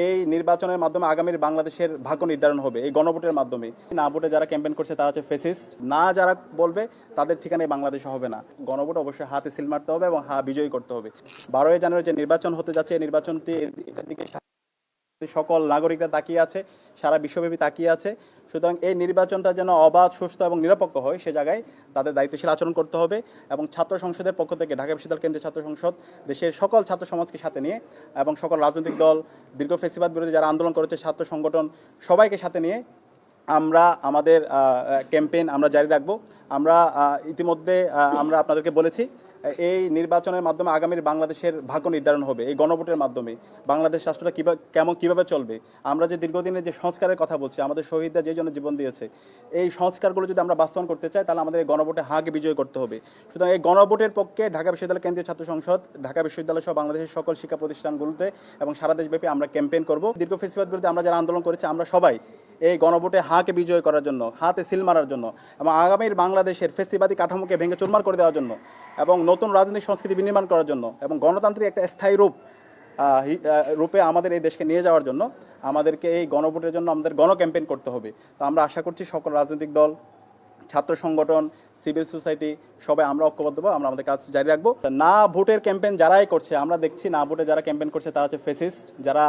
এই নির্বাচনের মাধ্যমে আগামীর বাংলাদেশের ভাগ্য নির্ধারণ হবে এই গণভোটের মাধ্যমে। না ভোটে যারা ক্যাম্পেইন করছে তারা হচ্ছে ফেসিস্ট, না যারা বলবে তাদের ঠিকানায় বাংলাদেশ হবে না। গণভোট অবশ্যই হাতে সিল মারতে হবে এবং বিজয়ী করতে হবে। 12ই জানুয়ারি যে নির্বাচন হতে যাচ্ছে এই নির্বাচনটি এটার দিকে সকল নাগরিকরা তাকিয়ে আছে, সারা বিশ্বব্যাপী তাকিয়ে আছে। সুতরাং এই নির্বাচনটা যেন অবাধ, সুস্থ এবং নিরপেক্ষ হয় সে জায়গায় তাদের দায়িত্বশীল আচরণ করতে হবে। এবং ছাত্র সংসদের পক্ষ থেকে ঢাকা বিশ্ববিদ্যালয় কেন্দ্রীয় ছাত্র সংসদ দেশের সকল ছাত্র সমাজকে সাথে নিয়ে এবং সকল রাজনৈতিক দল, দীর্ঘ ফেসিবাদ বিরোধী যারা আন্দোলন করেছে, ছাত্র সংগঠন সবাইকে সাথে নিয়ে আমরা আমাদের ক্যাম্পেইন আমরা জারি রাখব। আমরা ইতিমধ্যে আমরা আপনাদেরকে বলেছি এই নির্বাচনের মাধ্যমে আগামীর বাংলাদেশের ভাগ্য নির্ধারণ হবে এই গণভোটের মাধ্যমে। বাংলাদেশ রাষ্ট্রটা কিভাবে চলবে, আমরা যে দীর্ঘদিনের যে সংস্কারের কথা বলছি, আমাদের শহীদরা যে জন্য জীবন দিয়েছে, এই সংস্কারগুলো যদি আমরা বাস্তবায়ন করতে চাই তাহলে আমাদের এই গণভোটে হাকে বিজয় করতে হবে। সুতরাং এই গণভোটের পক্ষে ঢাকা বিশ্ববিদ্যালয় কেন্দ্রীয় ছাত্র সংসদ, ঢাকা বিশ্ববিদ্যালয় সহ বাংলাদেশের সকল শিক্ষা প্রতিষ্ঠানগুলোতে এবং সারা দেশব্যাপী আমরা ক্যাম্পেইন করব। দীর্ঘ ফেসিবাদ বিরুদ্ধে আমরা যারা আন্দোলন করেছি আমরা সবাই এই গণভোটে হাকে বিজয় করার জন্য, হাতে সিল মারার জন্য এবং আগামীর বাংলাদেশের ফেসিবাদী কাঠামোকে ভেঙে চুরমার করে দেওয়ার জন্য এবং নতুন রাজনৈতিক সংস্কৃতি বিনির্মাণ করার জন্য এবং গণতান্ত্রিক একটা স্থায়ী রূপে আমাদের এই দেশকে নিয়ে যাওয়ার জন্য আমাদেরকে এই গণভোটের জন্য আমাদের ক্যাম্পেইন করতে হবে। তো আমরা আশা করছি সকল রাজনৈতিক দল, ছাত্র সংগঠন, সিভিল সোসাইটি সবাই আমরা ঐক্যবদ্ধ হবো, আমরা আমাদের কাজ জারি রাখবো। না ভোটের ক্যাম্পেইন যারাই করছে আমরা দেখছি, না ভোটে যারা ক্যাম্পেইন করছে তারা হচ্ছে ফেসিস্ট, যারা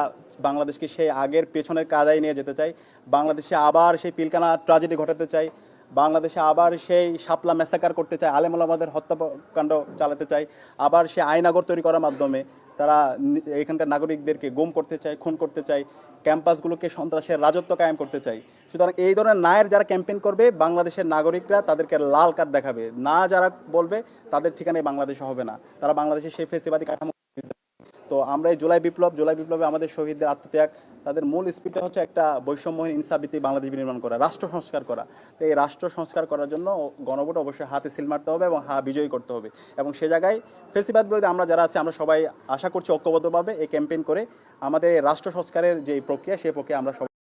বাংলাদেশকে সেই আগের পেছনের কাদায় নিয়ে যেতে চায়, বাংলাদেশে আবার সেই পিলকানা ট্র্যাজেডি ঘটাতে চায়, বাংলাদেশে আবার সেই শাপলা ম্যাসাকার করতে চায়, আলেম ওলামাদের হত্যাকাণ্ড চালাতে চায়, আবার সে আইনাগর তৈরি করার মাধ্যমে তারা এখানকার নাগরিকদেরকে গুম করতে চায়, খুন করতে চায়, ক্যাম্পাসগুলোকে সন্ত্রাসের রাজত্ব কায়েম করতে চায়। সুতরাং এই ধরনের নায়ের যারা ক্যাম্পেইন করবে বাংলাদেশের নাগরিকরা তাদেরকে লাল কার্ড দেখাবে, না যারা বলবে তাদের ঠিকানায় বাংলাদেশ হবে না, তারা বাংলাদেশের সেই ফেসিবাদী কাঠামো। তো আমরা এই জুলাই বিপ্লবে আমাদের শহীদদের আত্মত্যাগ, তাদের মূল স্পিডটা হচ্ছে একটা বৈষম্যহীন ইনসাফভিত্তিক বাংলাদেশ বিনির্মাণ করা, রাষ্ট্র সংস্কার করা। তো এই রাষ্ট্র সংস্কার করার জন্য গণভোট অবশ্যই হাতে সিল মারতে হবে এবং বিজয়ী করতে হবে। এবং সে জায়গায় ফেসিবাদ বিরোধী আমরা যারা আছি আমরা সবাই আশা করছি ঐক্যবদ্ধভাবে এই ক্যাম্পেইন করে আমাদের রাষ্ট্র সংস্কারের যে প্রক্রিয়া সেই প্রক্রিয়া আমরা সবাই